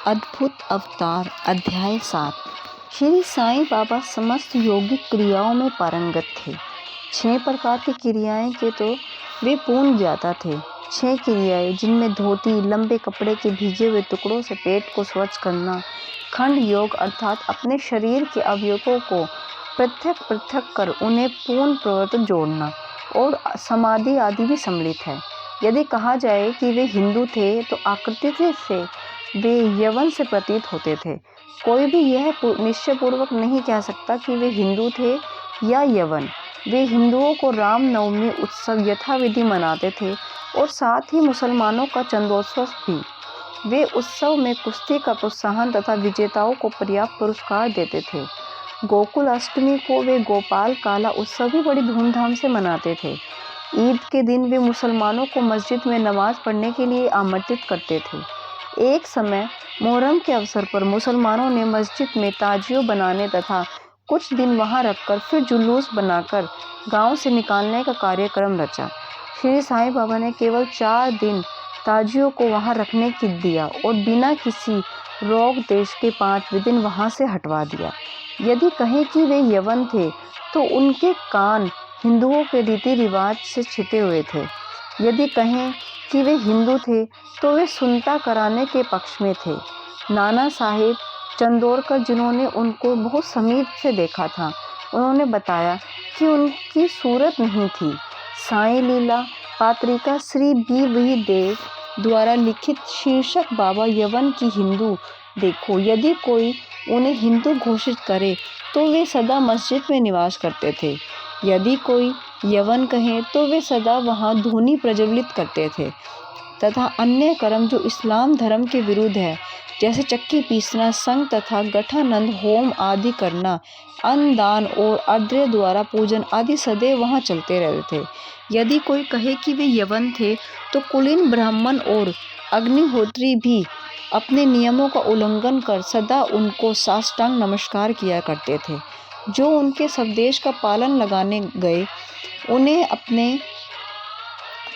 अद्भुत अवतार अध्याय 7। श्री साईं बाबा समस्त योगिक क्रियाओं में पारंगत थे। 6 प्रकार की क्रियाएं के तो वे पूर्ण ज्ञाता थे। 6 क्रियाएं जिनमें धोती, लंबे कपड़े के भीगे हुए टुकड़ों से पेट को स्वच्छ करना, खंड योग अर्थात अपने शरीर के अवयवों को पृथक पृथक कर उन्हें पूर्ण प्रवर्तन जोड़ना और समाधि आदि भी सम्मिलित है। यदि कहा जाए कि वे हिंदू थे तो आकृति से वे यवन से प्रतीत होते थे। कोई भी यह निश्चयपूर्वक नहीं कह सकता कि वे हिंदू थे या यवन। वे हिंदुओं को रामनवमी उत्सव यथाविधि मनाते थे और साथ ही मुसलमानों का चंदोत्सव भी। वे उत्सव में कुश्ती का प्रोत्साहन तथा विजेताओं को पर्याप्त पुरस्कार देते थे। गोकुल अष्टमी को वे गोपाल काला उत्सव भी बड़ी धूमधाम से मनाते थे। ईद के दिन वे मुसलमानों को मस्जिद में नमाज पढ़ने के लिए आमंत्रित करते थे। एक समय मुहर्रम के अवसर पर मुसलमानों ने मस्जिद में ताजियों बनाने तथा कुछ दिन वहां रखकर फिर जुलूस बनाकर गांव से निकालने का कार्यक्रम रचा। श्री साईं बाबा ने केवल 4 दिन ताजियों को वहां रखने की दिया और बिना किसी रोक देश के 5वें दिन वहां से हटवा दिया। यदि कहें कि वे यवन थे तो उनके कान हिंदुओं के रीति रिवाज से छिपे हुए थे। यदि कहें कि वे हिंदू थे तो वे सुनता कराने के पक्ष में थे। नाना साहेब चंदोरकर, जिन्होंने उनको बहुत समीप से देखा था, उन्होंने बताया कि उनकी सूरत नहीं थी। साईं लीला पात्रिका श्री बी देव द्वारा लिखित शीर्षक बाबा यवन की हिंदू देखो। यदि कोई उन्हें हिंदू घोषित करे तो वे सदा मस्जिद में निवास करते थे। यदि कोई यवन कहे तो वे सदा वहां धूनी प्रज्वलित करते थे तथा अन्य कर्म जो इस्लाम धर्म के विरुद्ध है, जैसे चक्की पीसना, संग तथा गठानंद होम आदि करना, अन्न दान और अर्घ्य द्वारा पूजन आदि सदैव वहां चलते रहते थे। यदि कोई कहे कि वे यवन थे तो कुलीन ब्राह्मण और अग्निहोत्री भी अपने नियमों का उल्लंघन कर सदा उनको साष्टांग नमस्कार किया करते थे। जो उनके संदेश का पालन लगाने गए उन्हें अपने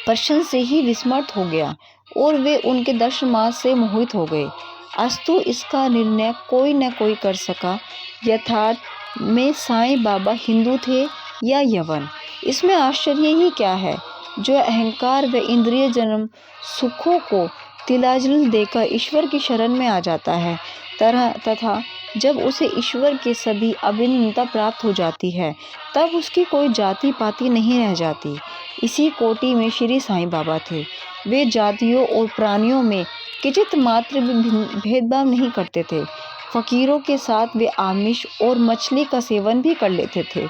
प्रश्न से ही विस्मृत हो गया और वे उनके दर्शन मात्र से मोहित हो गए। अस्तु इसका निर्णय कोई न कोई कर सका यथार्थ में साईं बाबा हिंदू थे या यवन। इसमें आश्चर्य ही क्या है। जो अहंकार व इंद्रिय जन्म सुखों को तिलांजलि देकर ईश्वर की शरण में आ जाता है तथा जब उसे ईश्वर के सभी अभिन्नता प्राप्त हो जाती है तब उसकी कोई जाति पाति नहीं रह जाती। इसी कोटि में श्री साईं बाबा थे। वे जातियों और प्राणियों में किंचित मात्र भी भेदभाव नहीं करते थे। फकीरों के साथ वे आमिष और मछली का सेवन भी कर लेते थे।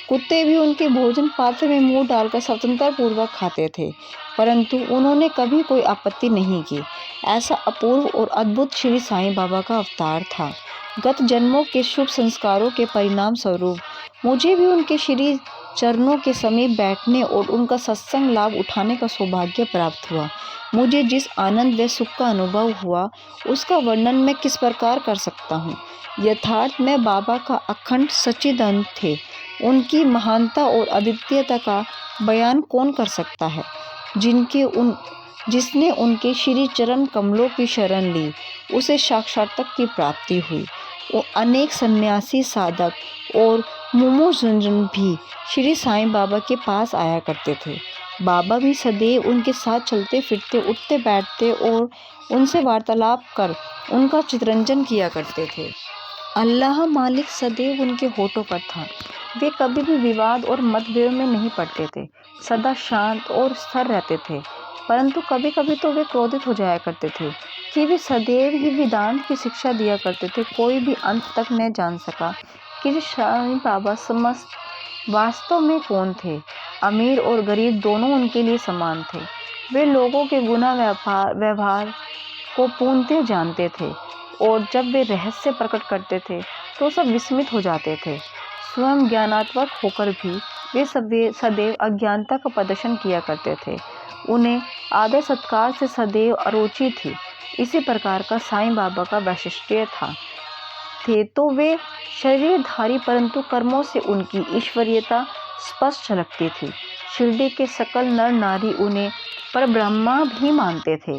कुत्ते भी उनके भोजन पात्र में मुंह डालकर स्वतंत्रता पूर्वक खाते थे, परंतु उन्होंने कभी कोई आपत्ति नहीं की। ऐसा अपूर्व और अद्भुत श्री साईं बाबा का अवतार था। गत जन्मों के शुभ संस्कारों के परिणाम स्वरूप मुझे भी उनके श्री चरणों के समीप बैठने और उनका सत्संग लाभ उठाने का सौभाग्य प्राप्त हुआ। मुझे जिस आनंद व सुख का अनुभव हुआ उसका वर्णन मैं किस प्रकार कर सकता हूँ। यथार्थ में बाबा का अखंड सच्चिदानंद थे। उनकी महानता और अद्वितीयता का बयान कौन कर सकता है। जिसने उनके श्री चरण कमलों की शरण ली उसे साक्षात्कार की प्राप्ति हुई। वो अनेक सन्यासी, साधक और मुमुक्षुजन भी श्री साईं बाबा के पास आया करते थे। बाबा भी सदैव उनके साथ चलते फिरते, उठते बैठते और उनसे वार्तालाप कर उनका चितरंजन किया करते थे। अल्लाह मालिक सदैव उनके होठों पर था। वे कभी भी विवाद और मतभेद में नहीं पड़ते थे, सदा शांत और स्थिर रहते थे। परंतु कभी कभी तो वे क्रोधित हो जाया करते थे कि वे सदैव ही वेदांत की शिक्षा दिया करते थे। कोई भी अंत तक न जान सका कि साईं बाबा समस्त वास्तव में कौन थे। अमीर और गरीब दोनों उनके लिए समान थे। वे लोगों के गुना व्यवहार को पूर्णतः जानते थे और जब वे रहस्य प्रकट करते थे तो सब विस्मित हो जाते थे। स्वयं ज्ञानात्मक होकर भी वे सदैव अज्ञानता का प्रदर्शन किया करते थे। उन्हें आदर सत्कार से सदैव अरुचि थी। इसी प्रकार का साईं बाबा का वैशिष्ट्य थे तो वे शरीरधारी परंतु कर्मों से उनकी ईश्वरीयता स्पष्ट झलकती थी। शिरडी के सकल नर नारी उन्हें परब्रह्मा भी मानते थे।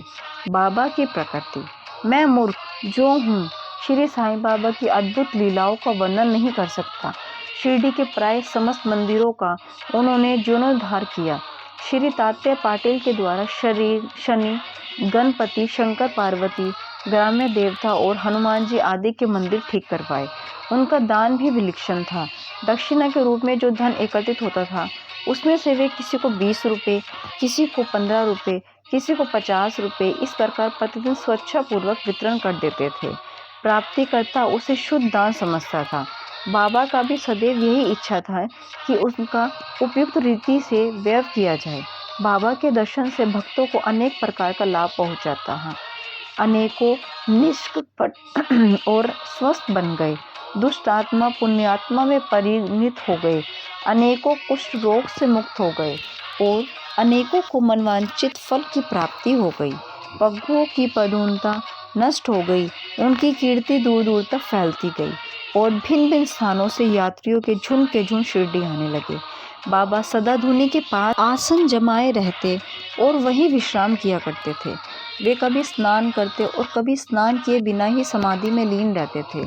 बाबा की प्रकृति। मैं मूर्ख जो हूँ श्री साईं बाबा की अद्भुत लीलाओं का वर्णन नहीं कर सकता। शिरडी के प्राय समस्त मंदिरों का उन्होंने जीर्णोद्धार किया। श्री तात्या पाटिल के द्वारा शनि, गणपति, शंकर पार्वती, ग्राम्य देवता और हनुमान जी आदि के मंदिर ठीक करवाए। उनका दान भी विलक्षण था। दक्षिणा के रूप में जो धन एकत्रित होता था उसमें से वे किसी को 20 रुपये, किसी को 15 रुपये, किसी को 50 रुपये इस प्रकार प्रतिदिन स्वेच्छापूर्वक वितरण कर देते थे। प्राप्तिकर्ता उसे शुद्ध दान समझता था। बाबा का भी सदैव यही इच्छा था कि उनका उपयुक्त रीति से व्यय किया जाए। बाबा के दर्शन से भक्तों को अनेक प्रकार का लाभ पहुंचाता है। अनेकों निष्कपट और स्वस्थ बन गए। दुष्ट आत्मा पुण्यात्मा में परिणित हो गए। अनेकों कुष्ठ रोग से मुक्त हो गए और अनेकों को मनवांछित फल की प्राप्ति हो गई। पगुओं की पदूनता नष्ट हो गई। उनकी कीर्ति दूर दूर तक फैलती गई और भिन्न भिन्न स्थानों से यात्रियों के झुंड शिरडी आने लगे। बाबा सदा धुनी के पास आसन जमाए रहते और वहीं विश्राम किया करते थे। वे कभी स्नान करते और कभी स्नान किए बिना ही समाधि में लीन रहते थे।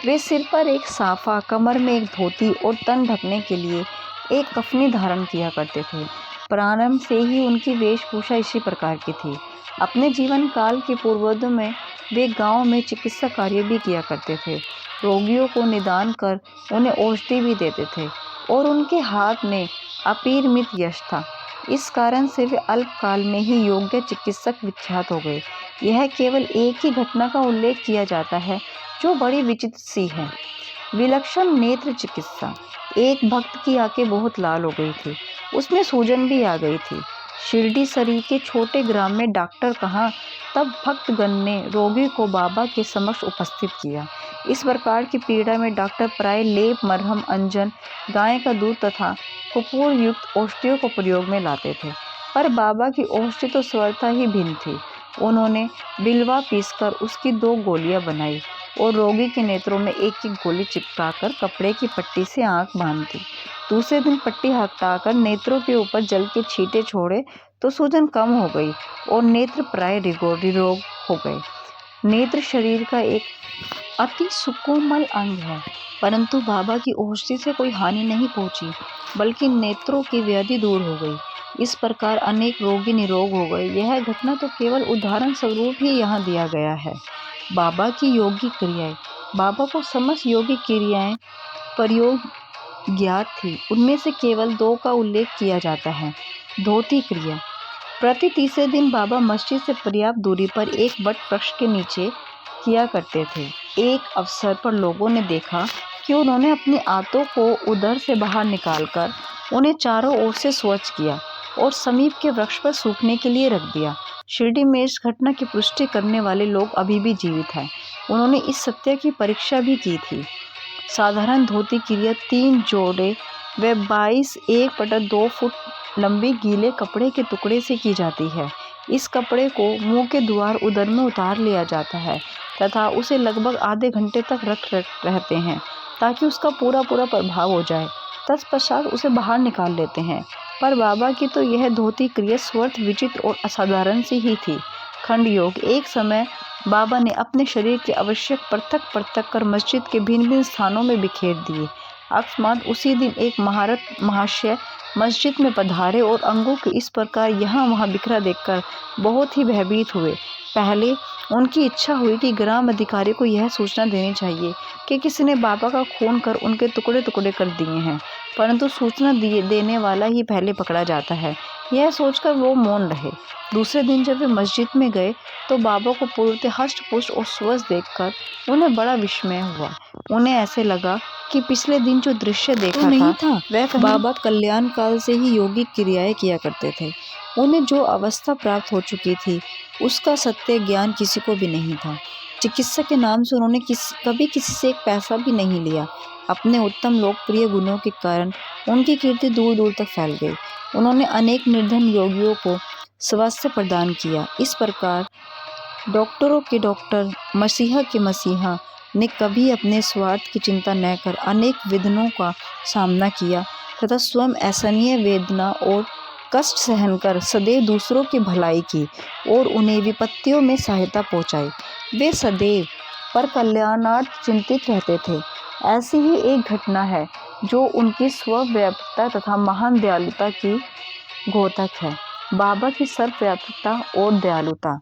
वे सिर पर एक साफा, कमर में एक धोती और तन ढकने के लिए एक कफनी धारण किया करते थे। प्रारंभ से ही उनकी वेशभूषा इसी प्रकार की थी। अपने जीवन काल के पूर्वोत्तर में वे गांव में चिकित्सा कार्य भी किया करते थे। रोगियों को निदान कर उन्हें औषधि भी देते थे और उनके हाथ में अपरिमित यश था। इस कारण से वे अल्पकाल में ही योग्य चिकित्सक विख्यात हो गए। यह केवल एक ही घटना का उल्लेख किया जाता है जो बड़ी विचित्र सी है। विलक्षण नेत्र चिकित्सा। एक भक्त की आंखें बहुत लाल हो गई थी, उसमें सूजन भी आ गई थी। शिरडी सरी के छोटे ग्राम में डॉक्टर कहाँ, तब भक्तगण ने रोगी को बाबा के समक्ष उपस्थित किया। इस प्रकार की पीड़ा में डॉक्टर प्राय लेप, मरहम, अंजन, गाय का दूध तथा कपूर युक्त औषधियों को प्रयोग में लाते थे, पर बाबा की औषधि तो स्वतः ही भिन्न थी। उन्होंने बिलवा पीसकर उसकी 2 गोलियां बनाई और रोगी के नेत्रों में एक एक गोली चिपकाकर कपड़े की पट्टी से आंख बांध दी। दूसरे दिन पट्टी हटाकर नेत्रों के ऊपर जल के छींटे छोड़े तो सूजन कम हो गई और नेत्र प्राय निरोग हो गए। नेत्र शरीर का एक अति सुकोमल अंग है, परंतु बाबा की औषधि से कोई हानि नहीं पहुंची, बल्कि नेत्रों की व्याधि दूर हो गई। इस प्रकार अनेक रोगी निरोग हो गए। यह घटना तो केवल उदाहरण स्वरूप ही यहाँ दिया गया है। बाबा की योगिक क्रियाएं। बाबा को समस्त योगिक क्रियाएं प्रयोग ज्ञात थी। उनमें से केवल 2 का उल्लेख किया जाता है। धोती क्रिया। प्रति तीसरे दिन बाबा मस्जिद से पर्याप्त दूरी पर एक वट वृक्ष के नीचे किया करते थे। एक अवसर पर लोगों ने देखा कि उन्होंने अपनी आंतों को उदर से बाहर निकालकर उन्हें चारों ओर से स्वच्छ किया और समीप के वृक्ष पर सूखने के लिए रख दिया। शिरडी में इस घटना की पुष्टि करने वाले लोग अभी भी जीवित हैं। उन्होंने इस सत्य की परीक्षा भी की थी। साधारण धोती क्रिया 3 जोड़े व 22 1/2 फुट लंबी गीले कपड़े के टुकड़े से की जाती है। इस कपड़े को मुंह के द्वार उदर में उतार लिया जाता है तथा उसे लगभग आधे घंटे तक रख रहते हैं ताकि उसका पूरा प्रभाव हो जाए। तत्पश्चात उसे बाहर निकाल लेते हैं। पर बाबा की तो यह धोती क्रिया स्वर्थ विचित्र और असाधारण सी ही थी। खंड योग। एक समय बाबा ने अपने शरीर के आवश्यक पृथक कर मस्जिद के भिन्न स्थानों में बिखेर दिए। अकस्मात उसी दिन एक महाशय मस्जिद में पधारे और अंगों के इस प्रकार यहाँ वहाँ बिखरा देखकर बहुत ही भयभीत हुए। पहले उनकी इच्छा हुई कि ग्राम अधिकारी को यह सूचना देनी चाहिए कि किसी ने बाबा का खून कर उनके टुकड़े कर दिए हैं, परंतु सूचना देने वाला ही पहले पकड़ा जाता है। यह सोचकर वो मौन रहे। दूसरे दिन जब वे मस्जिद में गए तो बाबा को पूर्णतः हष्ट-पुष्ट और स्वस्थ देखकर उन्हें बड़ा विस्मय हुआ। उन्हें ऐसे लगा कि पिछले दिन जो दृश्य देखा नहीं था वह बाबा कल्याण काल से ही योगिक क्रियाएं किया करते थे। उन्हें जो अवस्था प्राप्त हो चुकी थी उसका सत्य ज्ञान किसी को भी नहीं था। चिकित्सा के नाम से उन्होंने कभी किसी से एक पैसा भी नहीं लिया। अपने उत्तम लोकप्रिय गुणों के कारण उनकी कीर्ति दूर दूर तक फैल गई। उन्होंने अनेक निर्धन योगियों को स्वास्थ्य प्रदान किया। इस प्रकार डॉक्टरों के डॉक्टर, मसीहा के मसीहा ने कभी अपने स्वार्थ की चिंता न कर अनेक विघ्नों का सामना किया तथा स्वयं असहनीय वेदना और कष्ट सहन कर सदैव दूसरों की भलाई की और उन्हें विपत्तियों में सहायता पहुंचाई। वे सदैव पर कल्याणार्थ चिंतित रहते थे। ऐसी ही एक घटना है जो उनकी स्वव्यापकता तथा महान दयालुता की द्योतक है। बाबा की सर्वव्यापकता और दयालुता।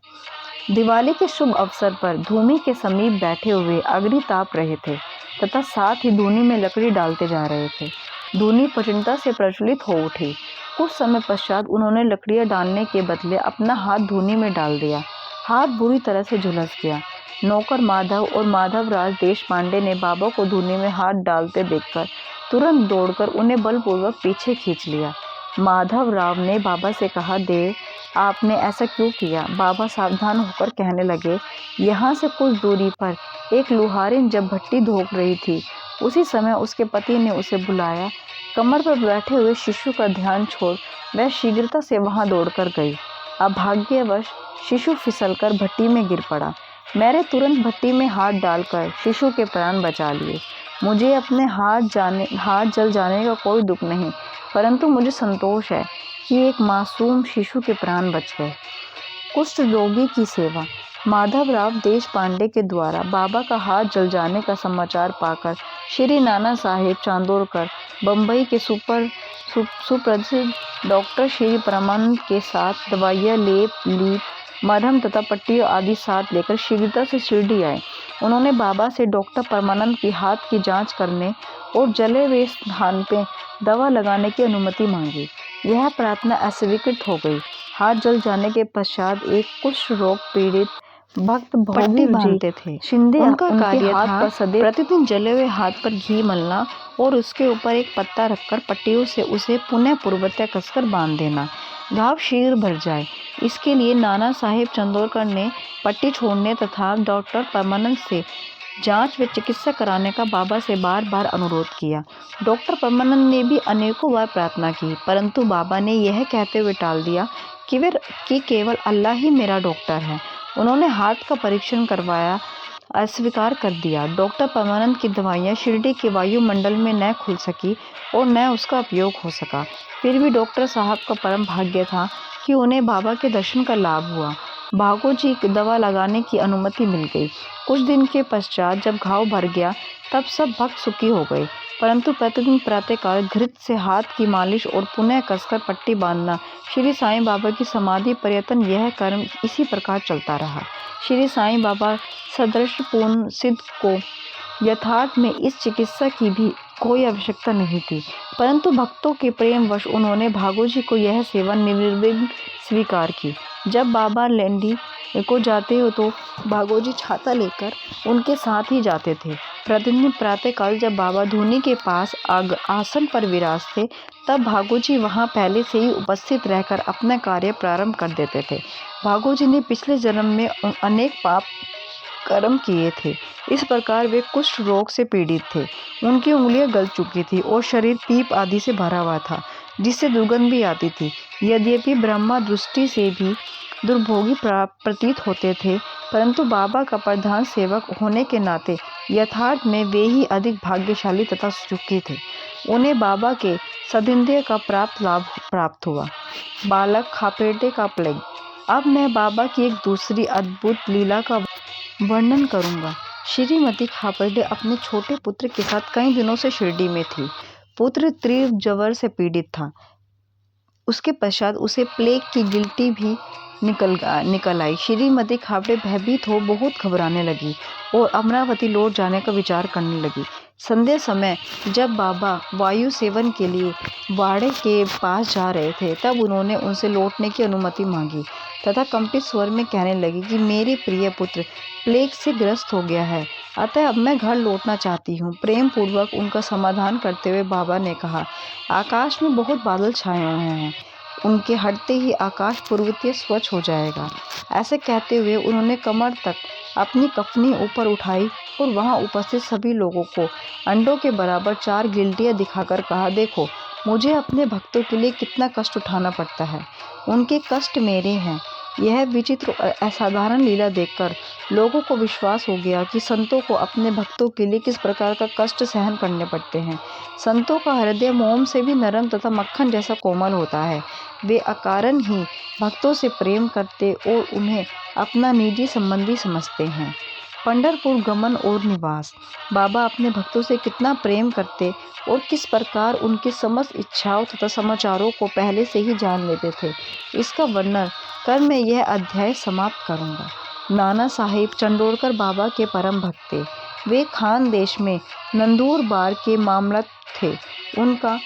दिवाली के शुभ अवसर पर धूनी के समीप बैठे हुए अग्नि ताप रहे थे तथा साथ ही धूनी में लकड़ी डालते जा रहे थे। धूनी प्रचंडता से प्रज्वलित हो उठी। कुछ समय पश्चात उन्होंने लकड़ियां डालने के बदले अपना हाथ धूनी में डाल दिया। हाथ बुरी तरह से झुलस गया। नौकर माधव और माधवराज देशपांडे ने बाबा को धूनी में हाथ डालते देखकर तुरंत दौड़कर उन्हें बलपूर्वक पीछे खींच लिया। माधवराव ने बाबा से कहा, देव, आपने ऐसा क्यों किया? बाबा सावधान होकर कहने लगे, यहाँ से कुछ दूरी पर एक लुहारिन जब भट्टी धोक रही थी, उसी समय उसके पति ने उसे बुलाया। कमर पर बैठे हुए शिशु का ध्यान छोड़ वह शीघ्रता से वहां दौड़कर गई। अभाग्यवश शिशु फिसलकर भट्टी में गिर पड़ा। मैंने तुरंत भट्टी में हाथ डालकर शिशु के प्राण बचा लिए। मुझे अपने हाथ जल जाने का कोई दुख नहीं, परंतु मुझे संतोष है कि एक मासूम शिशु के प्राण बच गए। कुष्ठ रोगी की सेवा। माधवराव देशपांडे के द्वारा बाबा का हाथ जल जाने का समाचार पाकर श्री नाना साहेब चांदोरकर बम्बई के सुप्रसिद्ध डॉक्टर श्री परमानंद के साथ दवाइयाँ, लेप, मरहम तथा पट्टियों आदि साथ लेकर शीघ्रता से शिरडी आए। उन्होंने बाबा से डॉक्टर परमानंद की हाथ की जांच करने और जले हुए स्थान पे दवा लगाने की अनुमति मांगी। यह प्रार्थना अस्वीकृत हो गई। हाथ जल जाने के पश्चात एक कुष्ठ रोग पीड़ित भक्त पट्टी बांधते थे। शिंदे उनका कार्य हाथ पर सदैव प्रतिदिन जले हुए हाथ पर घी मलना और उसके ऊपर एक पत्ता रखकर पट्टियों से उसे पुनः पूर्वतः कसकर बांध देना, घाव शीघ्र भर जाए। इसके लिए नाना साहेब चंदोरकर ने पट्टी छोड़ने तथा डॉक्टर परमानंद से जांच व चिकित्सा कराने का बाबा से बार बार अनुरोध किया। डॉक्टर परमानंद ने भी अनेकों बार प्रार्थना की, परंतु बाबा ने यह कहते हुए टाल दिया कि केवल अल्लाह ही मेरा डॉक्टर है। उन्होंने हाथ का परीक्षण करवाया, अस्वीकार कर दिया। डॉक्टर परमानंद की दवाइयाँ शिरडी के वायुमंडल में न खुल सकी और न उसका उपयोग हो सका। फिर भी डॉक्टर साहब का परम भाग्य था कि उन्हें बाबा के दर्शन का लाभ हुआ। भागोजी की दवा लगाने की अनुमति मिल गई। कुछ दिन के पश्चात जब घाव भर गया तब सब भक्त सुखी हो गए, परंतु प्रतिदिन प्रातःकाल घृत से हाथ की मालिश और पुनः कसकर पट्टी बांधना श्री साईं बाबा की समाधि पर्यतन यह कर्म इसी प्रकार चलता रहा। श्री साईं बाबा सदृश पूर्ण सिद्ध को यथार्थ में इस चिकित्सा की भी कोई आवश्यकता नहीं थी, परंतु भक्तों के प्रेमवश उन्होंने भागोजी को यह सेवा निर्विघ्न स्वीकार की। जब बाबा लैंडी को जाते हो तो भागोजी छाता लेकर उनके साथ ही जाते थे। प्रतिदिन प्रातःकाल जब बाबा धूनी के पास आसन पर विराजते तब भागोजी वहां पहले से ही उपस्थित रहकर अपना कार्य प्रारंभ कर देते थे। भागोजी ने पिछले जन्म में अनेक पाप कर्म किए थे, इस प्रकार वे कुष्ठ रोग से पीड़ित थे। उनकी उंगलियां गल चुकी थी और शरीर पीप आदि से भरा हुआ था, जिससे दुर्गंध भी आती थी। यद्यपि ब्रह्मा दृष्टि से भी दुर्भोगी प्रतीत होते थे, परंतु बाबा का प्रधान सेवक होने के नाते यथार्थ में वे ही अधिक भाग्यशाली तथा सुखी थे। उन्हें बाबा के सदिंदे का लाभ प्राप्त हुआ। बालक खापेटे का प्लेग। अब मैं बाबा की एक दूसरी अद्भुत लीला का वर्णन करूंगा। श्रीमती खापर्डे अपने छोटे पुत्र के साथ कई दिनों से शिरडी में थी। पुत्र तीव्र ज्वर से पीड़ित था। उसके पश्चात उसे प्लेग की गिल्टी भी निकल आई। श्रीमती खापर्डे भयभीत हो बहुत घबराने लगी और अमरावती लौट जाने का विचार करने लगी। संध्या समय जब बाबा वायु सेवन के लिए वाड़े के पास जा रहे थे तब उन्होंने उनसे लौटने की अनुमति मांगी तथा कंपित स्वर में कहने लगी कि मेरे प्रिय पुत्र प्लेग से ग्रस्त हो गया है, अतः अब मैं घर लौटना चाहती हूँ। प्रेम पूर्वक उनका समाधान करते हुए बाबा ने कहा, आकाश में बहुत बादल छाए हुए हैं, उनके हटते ही आकाश पूर्वतीय स्वच्छ हो जाएगा। ऐसे कहते हुए उन्होंने कमर तक अपनी कफनी ऊपर उठाई और वहां उपस्थित सभी लोगों को अंडों के बराबर 4 गिल्टियां दिखाकर कहा, देखो मुझे अपने भक्तों के लिए कितना कष्ट उठाना पड़ता है, उनके कष्ट मेरे हैं। यह विचित्र और असाधारण लीला देखकर लोगों को विश्वास हो गया कि संतों को अपने भक्तों के लिए किस प्रकार का कष्ट सहन करने पड़ते हैं। संतों का हृदय मोम से भी नरम तथा मक्खन जैसा कोमल होता है। वे अकारण ही भक्तों से प्रेम करते और उन्हें अपना निजी संबंधी समझते हैं। पंढरपुर गमन और निवास। बाबा अपने भक्तों से कितना प्रेम करते और किस प्रकार उनकी समस्त इच्छाओं तथा समाचारों को पहले से ही जान लेते थे, इसका वर्णन कर मैं यह अध्याय समाप्त करूंगा। नाना साहिब चंडोरकर बाबा के परम भक्त थे। वे खानदेश में नंदुरबार के मामलत थे। उनका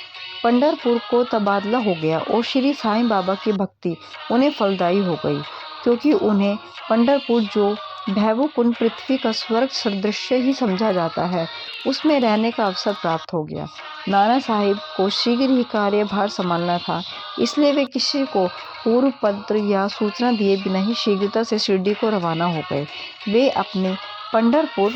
पंढरपुर को तबादला हो गया और श्री साईं बाबा की भक्ति उन्हें फलदायी हो गई, क्योंकि उन्हें पंढरपुर जो भैवकुंड पृथ्वी का स्वर्ग सदृश ही समझा जाता है, उसमें रहने का अवसर प्राप्त हो गया। नाना साहिब को शीघ्र ही कार्यभार संभालना था, इसलिए वे किसी को पूर्व पत्र या सूचना दिए बिना ही शीघ्रता से शिरडी को रवाना हो गए। वे अपने पंढरपुर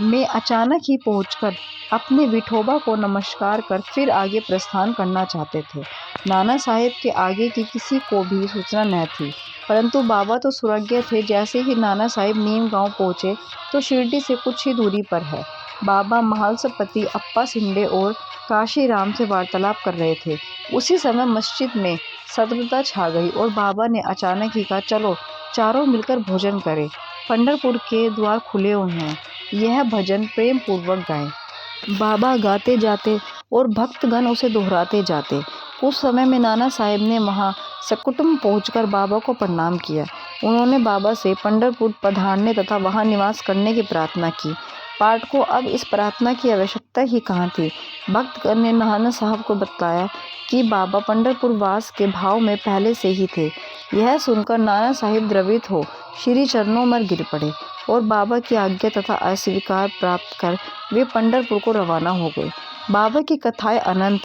में अचानक ही पहुंचकर अपने विठोबा को नमस्कार कर फिर आगे प्रस्थान करना चाहते थे। नाना साहिब के आगे की किसी को भी सूचना न थी, परंतु बाबा तो सुरज्ञ थे। जैसे ही नाना साहिब नीम गांव पहुंचे तो शिरडी से कुछ ही दूरी पर है। बाबा महालसपति अप्पा सिंडे और काशीराम से वार्तालाप कर रहे थे। उसी समय मस्जिद में सतर्कता छा गई और बाबा ने अचानक ही कहा, चलो चारों मिलकर भोजन करें, पंढरपुर के द्वार खुले हुए हैं। यह भजन प्रेम पूर्वक गाएं। बाबा गाते जाते और भक्तगण उसे दोहराते जाते। उस समय में नाना साहिब ने वहां सकुटुम्ब पहुंचकर बाबा को प्रणाम किया। उन्होंने बाबा से पंढरपुर पधारने तथा वहां निवास करने की प्रार्थना की। पाठ को अब इस प्रार्थना की आवश्यकता ही कहाँ थी। भक्तगण ने नाना साहब को बताया कि बाबा पंढरपुर वास के भाव में पहले से ही थे। यह सुनकर नाना साहिब द्रवित हो श्री चरणों में गिर पड़े और बाबा की आज्ञा तथा अस्वीकार प्राप्त कर वे पंढरपुर को रवाना हो गए। बाबा की कथाएं अनंत